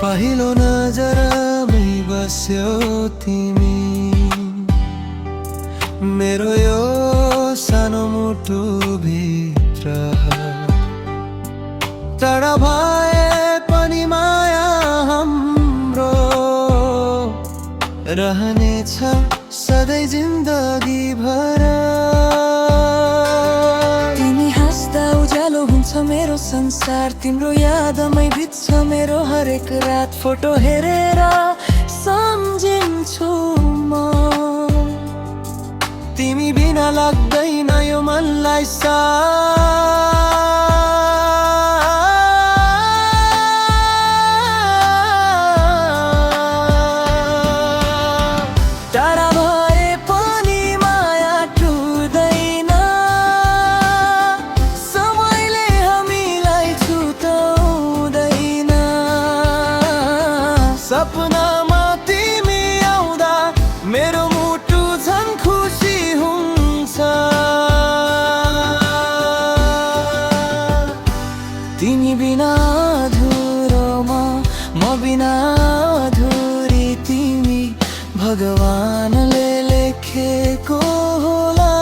पहिलो नजरमै बस्यो तिमी मेरो यो सानो मुटु भित्र। टाढा भए पनि माया हाम्रो रहनेछ सधैँ जिन्दगी भर। तिमी हाँस्दा उज्यालो हुन्छ मेरो संसार, तिम्रो यादमै बित्छ मेरो हरेक रात। फोटो हेरेर सम्झिन्छु म, तिमी बिना लाग्दैन यो मनलाई टाढा भए पनि माया टुट्दैन, समयले हामीलाई छुटाउँदैन। सपनामा तिमी आउँदा मेरो मुटु झन् खुसी हुन्छ। तिमी बिना अधुरो म बिना अधुरी तिमी भगवानले लेखेको होला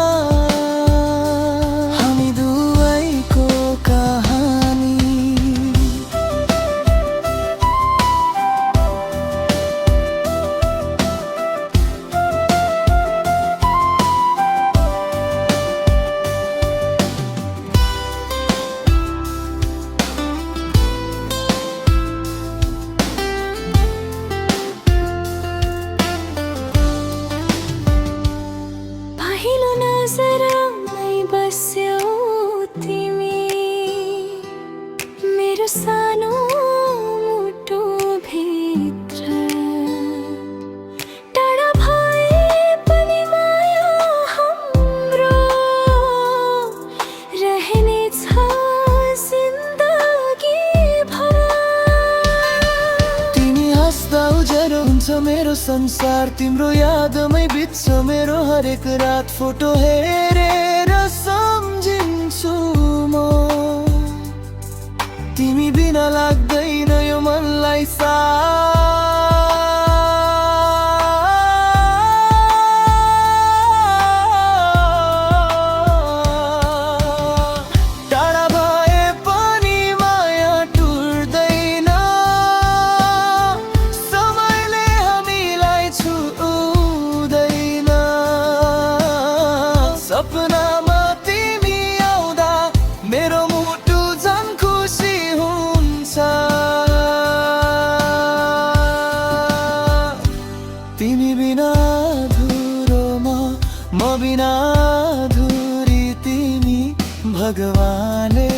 हामी दुवैको कहानी। पहिलो नजरमै बस्यौ तिमी मेरो सानो मुटु भित्र। टाढा भए पनि माया हाम्रो रहनेछ जिन्दगी भर। तिमी हाँस्दा उज्यालो हुन्छ मेरो संसार, तिम्रो यादमै बित्छ मेरो हरेक रात। फोटो हेरेर सम्झिन्छु म, तिमी बिना लाग्दैन यो मनलाई टाढा भए पनि माया टुट्दैन, समयले हामीलाई छुँदैन। सपनामा तिमी आउँदा मेरो मुटु झन् खुसी हुन्छ। तिमी बिना अधुरो म बिना अधुरी तिमी भगवानले